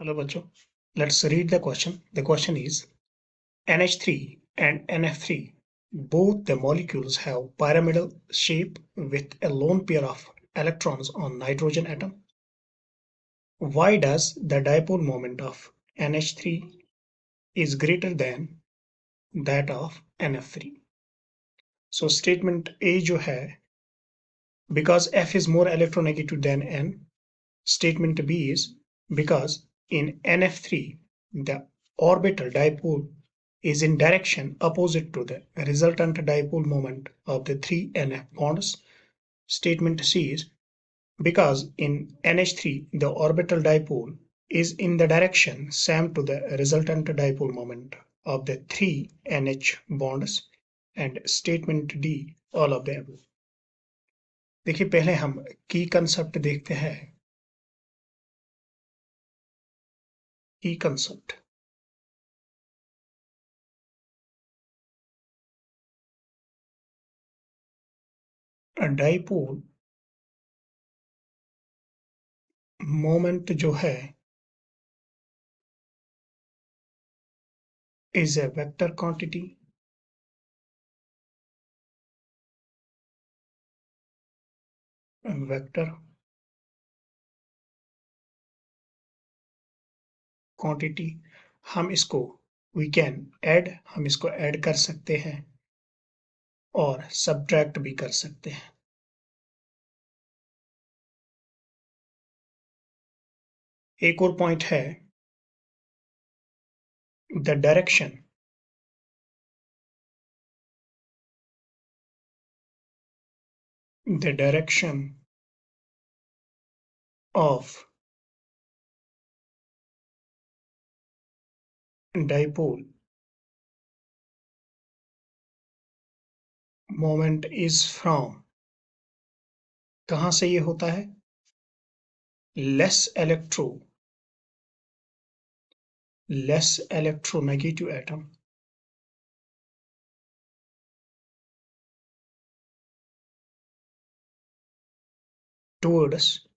Hello, bachcho. Let's read the question. The question is NH3 and NF3. Both the molecules have pyramidal shape with a lone pair of electrons on nitrogen atom. Why does the dipole moment of NH3 is greater than that of NF3? So statement A जो है, because F is more electronegative than N. Statement B is because in NF3 the orbital dipole is in direction opposite to the resultant dipole moment of the three NF bonds. Statement C is because in NH3 the orbital dipole is in the direction same to the resultant dipole moment of the three NH bonds. And statement D all of the above. देखिए पहले हम की concept देखते हैं. की concept dipole moment जो है is a vector quantity vector quantity. हम इसको we can add, हम इसको ऐड कर सकते हैं और सब्ट्रैक्ट भी कर सकते हैं. एक और पॉइंट है the direction of dipole moment is from. कहां से ये होता है? Less electronegative atom towards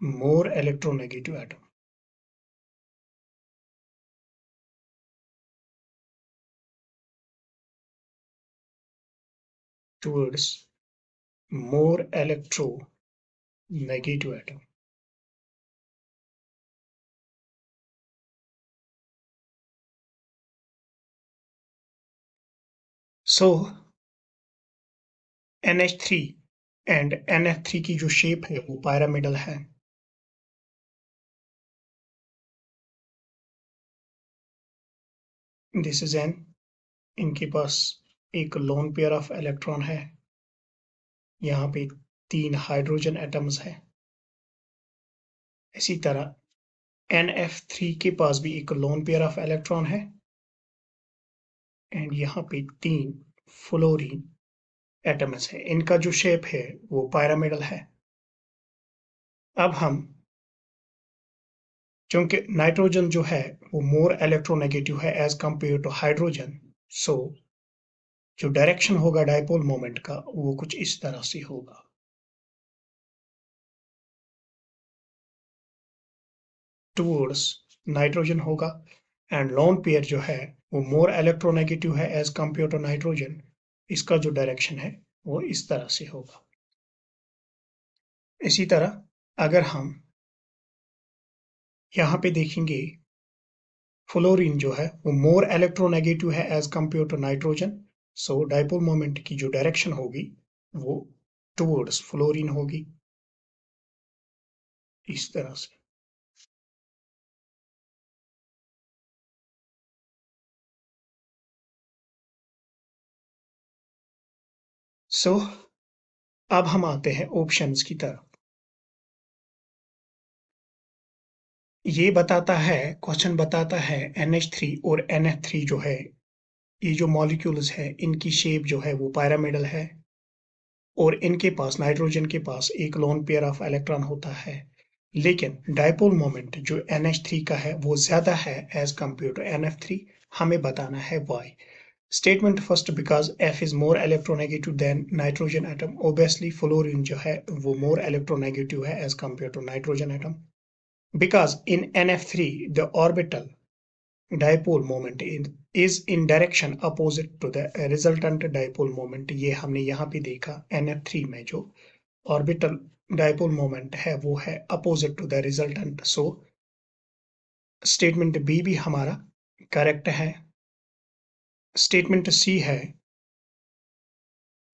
more electronegative atom. Towards more electronegative atom. So NH3 and NF3 की जो शेप है वो pyramidal है. This is N. इनके पास एक लोन पेयर ऑफ इलेक्ट्रॉन है. यहाँ पे 3 हाइड्रोजन एटम्स है. इसी तरह NF3 के पास भी एक लोन पेयर ऑफ इलेक्ट्रॉन है एंड यहाँ पे 3 फ्लोरीन एटम्स है. इनका जो शेप है वो pyramidal है. अब हम क्योंकि नाइट्रोजन जो है वो मोर इलेक्ट्रोनेगेटिव है एज कंपेयर टू हाइड्रोजन, सो जो डायरेक्शन होगा डाइपोल मोमेंट का वो कुछ इस तरह से होगा. टुवर्ड्स नाइट्रोजन होगा एंड लोन पेयर जो है वो मोर इलेक्ट्रोनेगेटिव है एज कंपेयर टू नाइट्रोजन. इसका जो डायरेक्शन है वो इस तरह से होगा. इसी तरह अगर हम यहाँ पे देखेंगे फ्लोरीन जो है वो मोर इलेक्ट्रोनेगेटिव है as compare to nitrogen, so dipole moment की जो डायरेक्शन होगी वो टुवर्ड्स फ्लोरीन होगी इस तरह से. सो अब हम आते हैं ऑप्शंस की तरफ. ये बताता है, क्वेश्चन बताता है NH3 और NF3 जो है ये जो मॉलिक्यूल्स है इनकी शेप जो है वो pyramidal है और इनके पास नाइट्रोजन के पास एक लोन पेयर ऑफ इलेक्ट्रॉन होता है. लेकिन डाइपोल मोमेंट जो NH3 का है वो ज्यादा है एज कंपेयर टू NF3. हमें बताना है why. Statement first, because F is more electronegative than nitrogen atom. Obviously fluorine जो है वो more electronegative है as compared to nitrogen atom. Because in NF3 the orbital dipole moment is in direction opposite to the resultant dipole moment. ये हमने यहाँ पे देखा NF3 में जो orbital dipole moment है वो है opposite to the resultant. So statement B भी हमारा correct है. Statement C है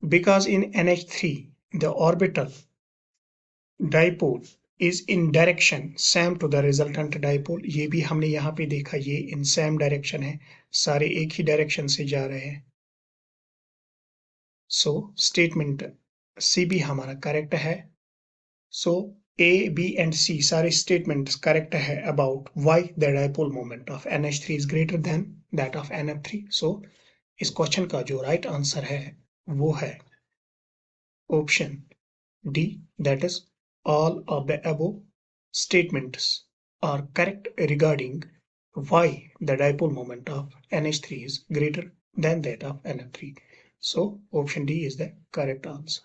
because in NH3 the orbital dipole is in direction same to the resultant dipole. ये भी हमने यहाँ पे देखा ये in same direction है, सारे एक ही डायरेक्शन से जा रहे हैं. So statement C भी हमारा करेक्ट है. So A, B and C सारे statements करेक्ट है about why the dipole moment of NH3 is greater than that of NF3. So इस क्वेश्चन का जो राइट आंसर है वो है option D, that is all of the above statements are correct regarding why the dipole moment of NH3 is greater than that of NF3. So option D is the correct answer.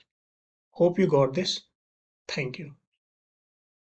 Hope you got this. Thank you.